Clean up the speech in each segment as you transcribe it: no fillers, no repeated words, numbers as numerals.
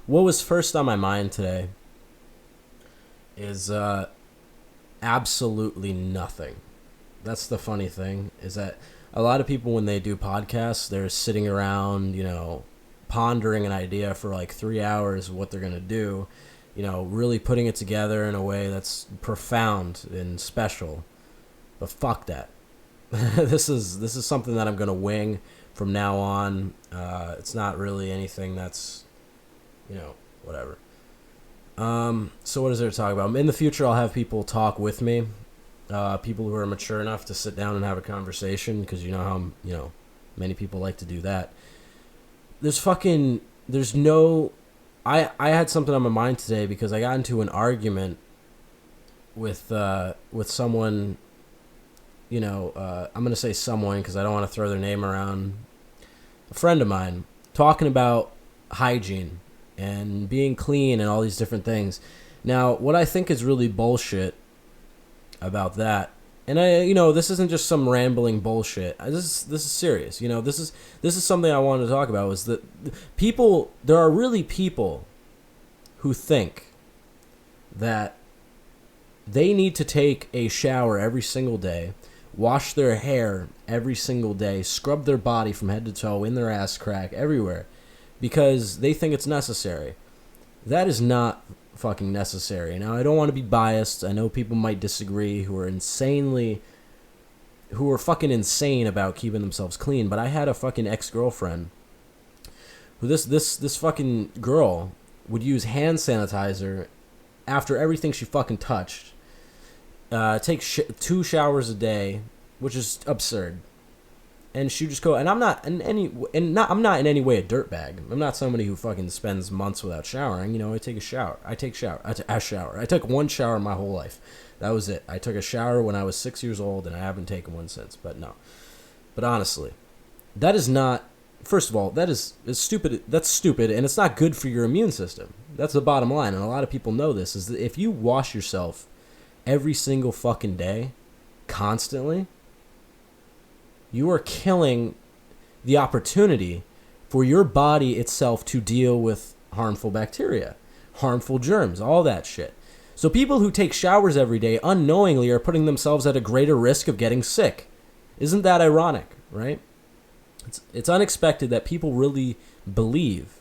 what was first on my mind today is absolutely nothing. That's the funny thing, is that a lot of people, when they do podcasts, they're sitting around, pondering an idea for like 3 hours of what they're going to do, really putting it together in a way that's profound and special. But fuck that. This is something that I'm going to wing from now on. It's not really anything that's, whatever. So what is there to talk about? In the future, I'll have people talk with me. People who are mature enough to sit down and have a conversation, because how many people like to do that. I had something on my mind today because I got into an argument with someone. I'm gonna say someone because I don't want to throw their name around. A friend of mine, talking about hygiene and being clean and all these different things. Now, what I think is really bullshit about that, and this isn't just some rambling bullshit. This is serious. This is something I wanted to talk about. Is that there are really people who think that they need to take a shower every single day, wash their hair every single day, scrub their body from head to toe, in their ass crack, everywhere, because they think it's necessary. That is not fucking necessary. Now, I don't want to be biased. I know people might disagree who are fucking insane about keeping themselves clean, but I had a fucking ex-girlfriend who this fucking girl would use hand sanitizer after everything she fucking touched. Take 2 showers a day, which is absurd. And she just go, and I'm not in any way a dirtbag. I'm not somebody who fucking spends months without showering. I take a shower. I took one shower my whole life. That was it. I took a shower when I was 6 years old, and I haven't taken one since. But no. But honestly, that is not. First of all, that is stupid. That's stupid, and it's not good for your immune system. That's the bottom line, and a lot of people know this. Is that if you wash yourself every single fucking day, constantly, you are killing the opportunity for your body itself to deal with harmful bacteria, harmful germs, all that shit. So people who take showers every day unknowingly are putting themselves at a greater risk of getting sick. Isn't that ironic, right? It's unexpected that people really believe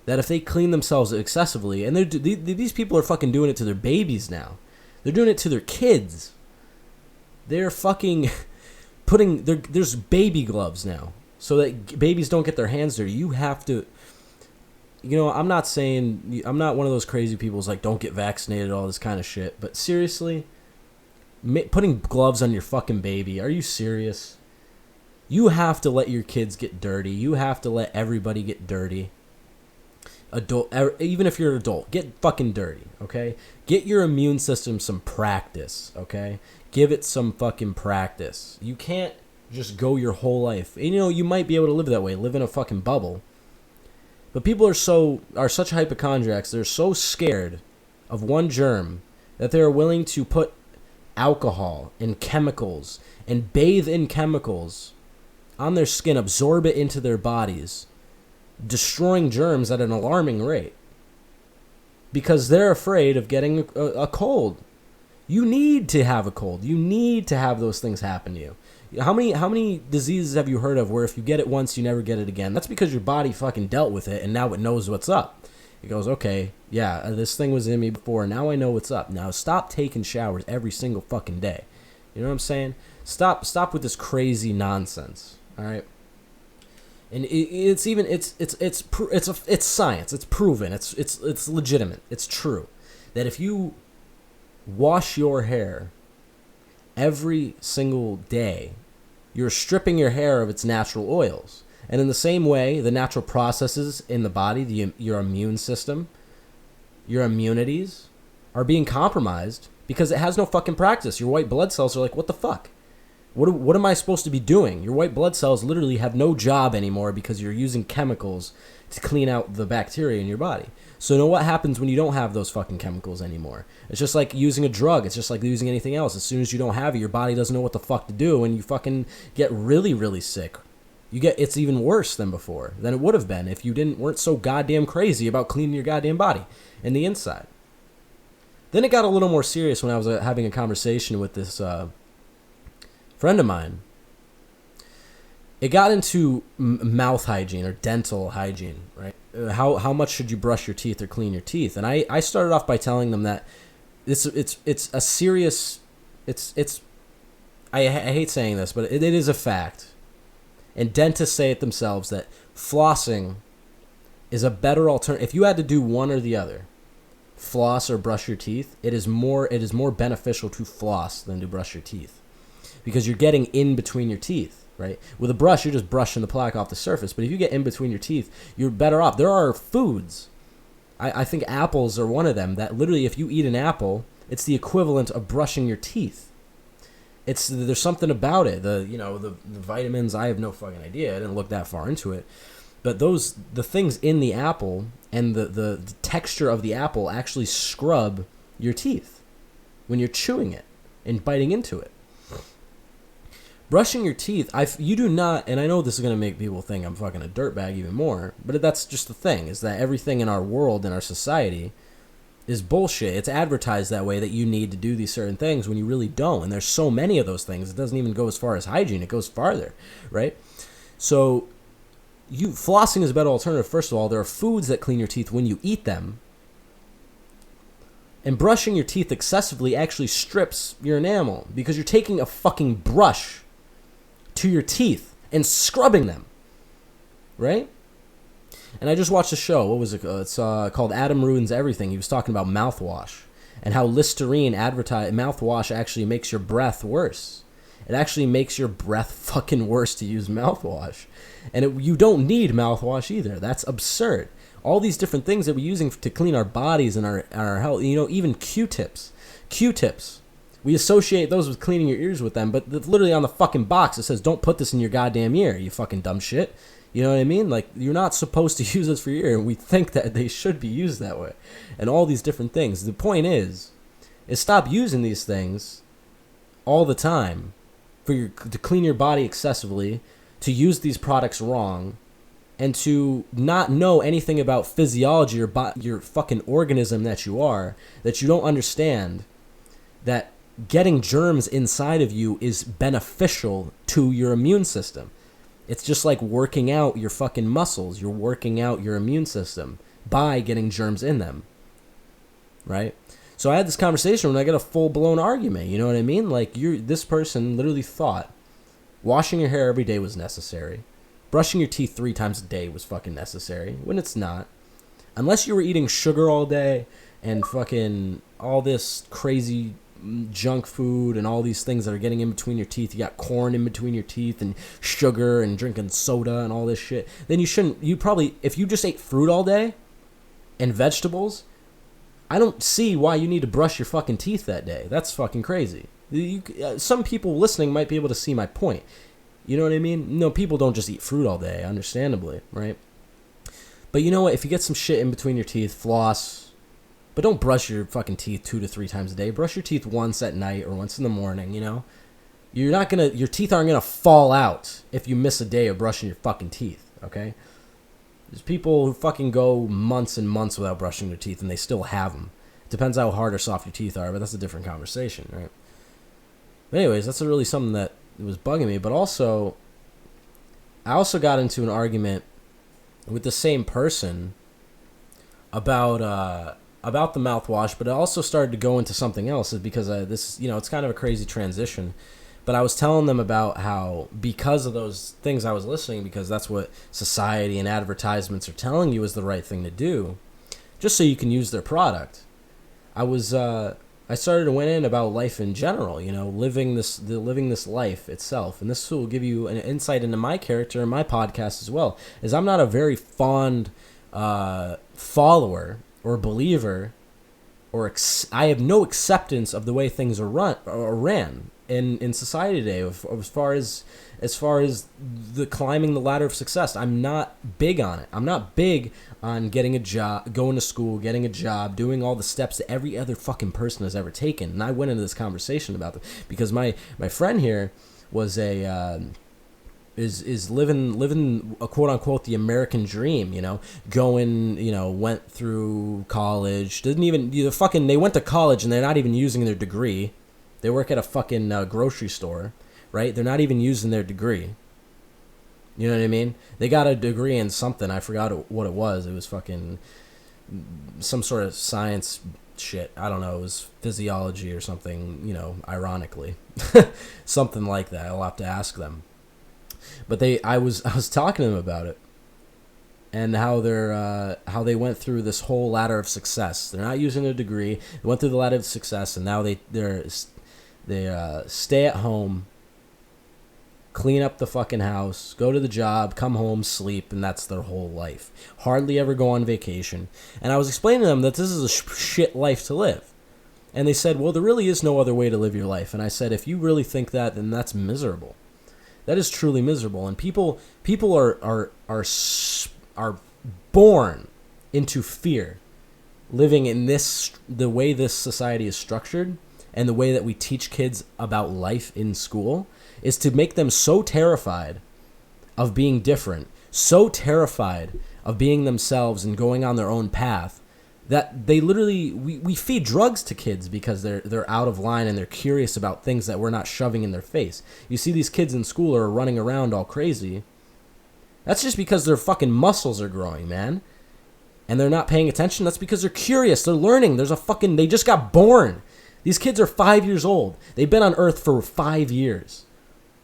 that if they clean themselves excessively, and these people are fucking doing it to their babies now. They're doing it to their kids. They're fucking there's baby gloves now, so that babies don't get their hands dirty. You have to, I'm not one of those crazy people who's like, don't get vaccinated, all this kind of shit. But seriously, putting gloves on your fucking baby, are you serious? You have to let your kids get dirty. You have to let everybody get dirty. Even if you're an adult, get fucking dirty, okay? Get your immune system some practice, okay? Give it some fucking practice. You can't just go your whole life. And, you might be able to live that way, live in a fucking bubble. But people are such hypochondriacs. They're so scared of one germ that they're willing to put alcohol and chemicals and bathe in chemicals on their skin, absorb it into their bodies, destroying germs at an alarming rate because they're afraid of getting a cold. You need to have a cold. You need to have those things happen to you. How many diseases have you heard of where if you get it once, you never get it again? That's because your body fucking dealt with it, and now it knows what's up. It goes, okay, yeah, this thing was in me before. Now I know what's up. Now stop taking showers every single fucking day. You know what I'm saying? Stop with this crazy nonsense. All right. And it's science. It's proven. It's legitimate. It's true that if you wash your hair every single day, you're stripping your hair of its natural oils. And in the same way, the natural processes in the body, your immune system, your immunities are being compromised because it has no fucking practice. Your white blood cells are like, what the fuck? What am I supposed to be doing? Your white blood cells literally have no job anymore because you're using chemicals to clean out the bacteria in your body. So what happens when you don't have those fucking chemicals anymore? It's just like using a drug. It's just like using anything else. As soon as you don't have it, your body doesn't know what the fuck to do, and you fucking get really, really sick. It's even worse than before, than it would have been if you weren't so goddamn crazy about cleaning your goddamn body and the inside. Then it got a little more serious when I was having a conversation with this friend of mine. It got into mouth hygiene or dental hygiene, right? How much should you brush your teeth or clean your teeth? And I started off by telling them that it's a serious, I hate saying this, but it is a fact. And dentists say it themselves that flossing is a better alternative. If you had to do one or the other, floss or brush your teeth, it is more beneficial to floss than to brush your teeth, because you're getting in between your teeth, right? With a brush, you're just brushing the plaque off the surface. But if you get in between your teeth, you're better off. There are foods, I think apples are one of them, that literally if you eat an apple, it's the equivalent of brushing your teeth. There's something about it. The vitamins, I have no fucking idea. I didn't look that far into it. But the things in the apple and the texture of the apple actually scrub your teeth when you're chewing it and biting into it. Brushing your teeth, you do not, and I know this is going to make people think I'm fucking a dirtbag even more, but that's just the thing, is that everything in our world, in our society, is bullshit. It's advertised that way, that you need to do these certain things when you really don't. And there's so many of those things. It doesn't even go as far as hygiene. It goes farther, right? So flossing is a better alternative. First of all, there are foods that clean your teeth when you eat them. And brushing your teeth excessively actually strips your enamel, because you're taking a fucking brush to your teeth and scrubbing them, right? And I just watched a show. What was it? It's called Adam Ruins Everything. He was talking about mouthwash and how Listerine mouthwash actually makes your breath worse. It actually makes your breath fucking worse to use mouthwash. And you don't need mouthwash either. That's absurd. All these different things that we're using to clean our bodies and our health, even Q-tips. Q-tips. We associate those with cleaning your ears with them, but literally on the fucking box it says, don't put this in your goddamn ear, you fucking dumb shit. You know what I mean? Like, you're not supposed to use this for your ear, and we think that they should be used that way. And all these different things. The point is stop using these things all the time to clean your body excessively, to use these products wrong, and to not know anything about physiology or your fucking organism that you are, that you don't understand that getting germs inside of you is beneficial to your immune system. It's just like working out your fucking muscles. You're working out your immune system by getting germs in them, right? So I had this conversation when I got a full-blown argument, you know what I mean? Like, this person literally thought washing your hair every day was necessary. Brushing your teeth 3 times a day was fucking necessary, when it's not. Unless you were eating sugar all day and fucking all this crazy junk food and all these things that are getting in between your teeth. You got corn in between your teeth and sugar and drinking soda and all this shit. Then if you just ate fruit all day and vegetables, I don't see why you need to brush your fucking teeth that day. That's fucking crazy. Some people listening might be able to see my point. You know what I mean? No, people don't just eat fruit all day, understandably, right? But you know what? If you get some shit in between your teeth, floss. But don't brush your fucking teeth 2 to 3 times a day. Brush your teeth once at night or once in the morning, you know? Your teeth aren't gonna fall out if you miss a day of brushing your fucking teeth, okay? There's people who fucking go months and months without brushing their teeth and they still have them. Depends how hard or soft your teeth are, but that's a different conversation, right? But anyways, that's really something that was bugging me. But also, I also got into an argument with the same person about the mouthwash, but it also started to go into something else, because it's kind of a crazy transition. But I was telling them about how, because of those things I was listening, because that's what society and advertisements are telling you is the right thing to do, just so you can use their product. I started to went in about life in general, living this life itself. And this will give you an insight into my character and my podcast as well, is I'm not a very fond follower or believer, I have no acceptance of the way things are ran in society today. As far as the climbing the ladder of success, I'm not big on it. I'm not big on getting a job, going to school, getting a job, doing all the steps that every other fucking person has ever taken. And I went into this conversation about it because my friend here was is living a quote unquote the American dream, going, went through college, didn't even they went to college and they're not even using their degree. They work at a fucking grocery store, right? They're not even using their degree. You know what I mean? They got a degree in something. I forgot what it was. It was fucking some sort of science shit. I don't know. It was physiology or something, ironically. Something like that. I'll have to ask them. But I was talking to them about it, and how they went through this whole ladder of success. They're not using a degree. They went through the ladder of success, and now they stay at home, clean up the fucking house, go to the job, come home, sleep, and that's their whole life. Hardly ever go on vacation. And I was explaining to them that this is a shit life to live. And they said, well, there really is no other way to live your life. And I said, if you really think that, then that's miserable. That is truly miserable. And people are born into fear, living in the way this society is structured, and the way that we teach kids about life in school is to make them so terrified of being different, so terrified of being themselves and going on their own path, that they literally, we feed drugs to kids because they're out of line and they're curious about things that we're not shoving in their face. You see these kids in school are running around all crazy. That's just because their fucking muscles are growing, man. And they're not paying attention. That's because they're curious. They're learning. They just got born. These kids are 5 years old. They've been on Earth for 5 years.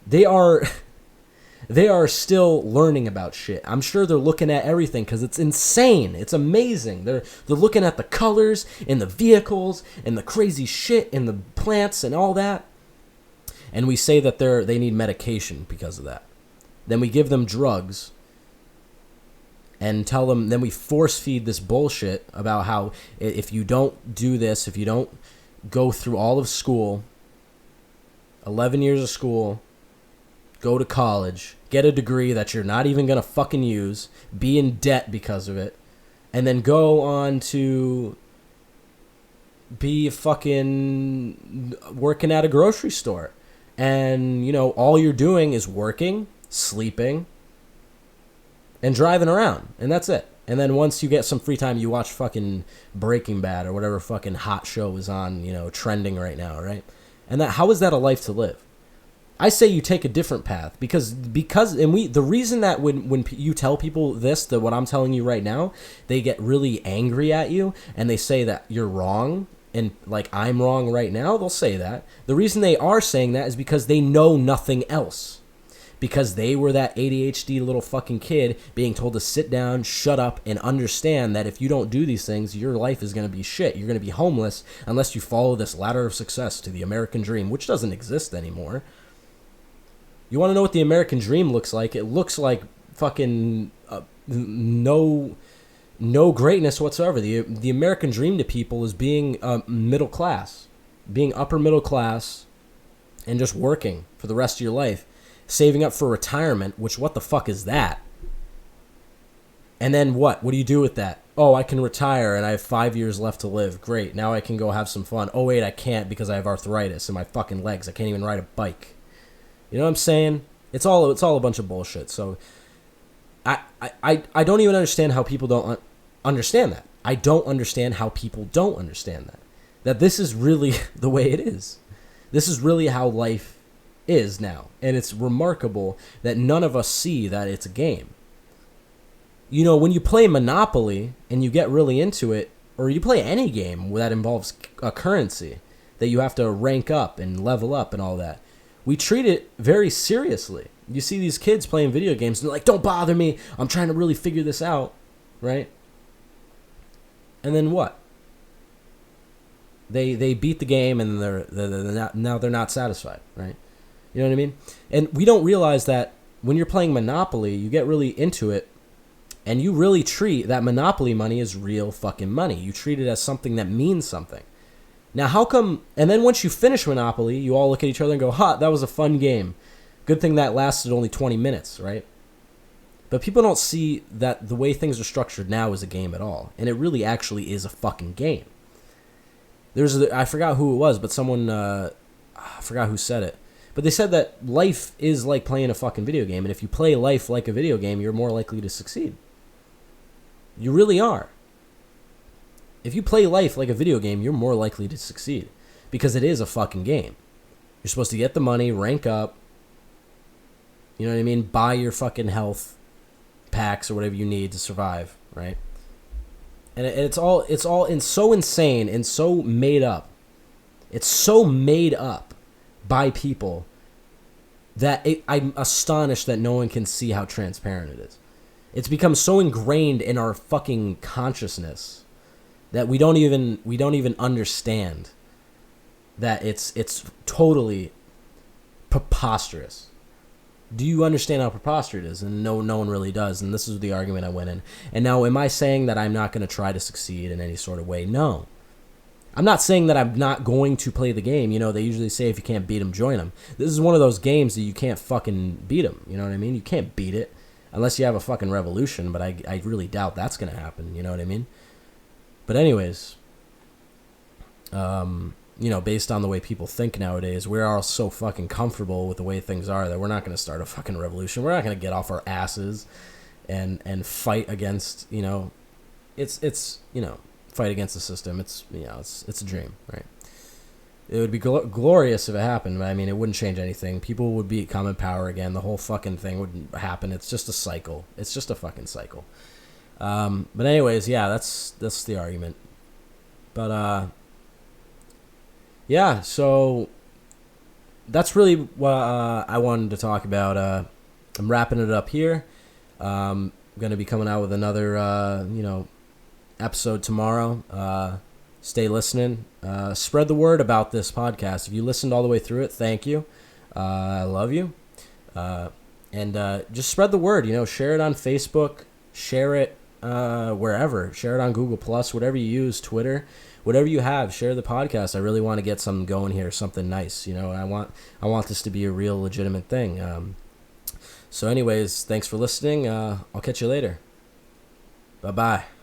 They are still learning about shit. I'm sure they're looking at everything because it's insane. It's amazing. They're looking at the colors in the vehicles and the crazy shit in the plants and all that. And we say that they need medication because of that. Then we give them drugs and tell them, then we force feed this bullshit about how if you don't do this, if you don't go through all of school, 11 years of school, go to college, get a degree that you're not even going to fucking use, be in debt because of it, and then go on to be fucking working at a grocery store. And, all you're doing is working, sleeping, and driving around. And that's it. And then once you get some free time, you watch fucking Breaking Bad or whatever fucking hot show is on, trending right now, right? And how is that a life to live? I say you take a different path because the reason that when you tell people that what I'm telling you right now, they get really angry at you and they say that you're wrong and like I'm wrong right now, they'll say that. The reason they are saying that is because they know nothing else. Because they were that ADHD little fucking kid being told to sit down, shut up, and understand that if you don't do these things, your life is going to be shit. You're going to be homeless unless you follow this ladder of success to the American dream, which doesn't exist anymore. You want to know what the American dream looks like? It looks like fucking no greatness whatsoever. The American dream to people is being middle class, being upper middle class, and just working for the rest of your life, saving up for retirement, which what the fuck is that? And then what? What do you do with that? Oh, I can retire and I have 5 years left to live. Great. Now I can go have some fun. Oh, wait, I can't because I have arthritis in my fucking legs. I can't even ride a bike. You know what I'm saying? It's all a bunch of bullshit. So I don't even understand how people don't understand that. I don't understand how people don't understand that. That this is really the way it is. This is really how life is now. And it's remarkable that none of us see that it's a game. When you play Monopoly and you get really into it, or you play any game that involves a currency that you have to rank up and level up and all that, we treat it very seriously. You see these kids playing video games and they're like, don't bother me, I'm trying to really figure this out, right? And then what? They beat the game and now they're not satisfied, right? You know what I mean? And we don't realize that when you're playing Monopoly, you get really into it and you really treat that Monopoly money as real fucking money. You treat it as something that means something. Now, how come... And then once you finish Monopoly, you all look at each other and go, that was a fun game. Good thing that lasted only 20 minutes, right? But people don't see that the way things are structured now is a game at all. And it really actually is a fucking game. I forgot who it was, but someone... I forgot who said it. But they said that life is like playing a fucking video game, and if you play life like a video game, you're more likely to succeed. You really are. If you play life like a video game, you're more likely to succeed. Because it is a fucking game. You're supposed to get the money, rank up, you know what I mean? Buy your fucking health packs or whatever you need to survive, right? And it's all so insane and so made up. It's so made up by people that I'm astonished that no one can see how transparent it is. It's become so ingrained in our fucking consciousness that we don't even understand that it's totally preposterous. Do you understand how preposterous it is? And no one really does. And this is the argument I went in. And now, am I saying that I'm not going to try to succeed in any sort of way? No. I'm not saying that I'm not going to play the game. You know, they usually say if you can't beat them, join them. This is one of those games that you can't fucking beat them. You know what I mean? You can't beat it unless you have a fucking revolution. But I really doubt that's going to happen. You know what I mean? But anyways, you know, based on the way people think nowadays, we're all so fucking comfortable with the way things are that we're not going to start a fucking revolution. We're not going to get off our asses and fight against, you know, it's you know, fight against the system. It's, you know, it's a dream, right? It would be glorious if it happened, but I mean, it wouldn't change anything. People would become in power again. The whole fucking thing would happen. It's just a cycle. It's just a fucking cycle. But anyways, yeah, that's the argument. But, yeah, so that's really what I wanted to talk about. I'm wrapping it up here. I'm going to be coming out with another, you know, episode tomorrow. Stay listening. Spread the word about this podcast. If you listened all the way through it, thank you. I love you. And just spread the word. You know, share it on Facebook. Share it wherever. Share it on Google+, whatever you use, Twitter. Whatever you have, share the podcast. I really want to get something going here, something nice. You know, I want this to be a real legitimate thing. So anyways, thanks for listening. I'll catch you later. Bye-bye.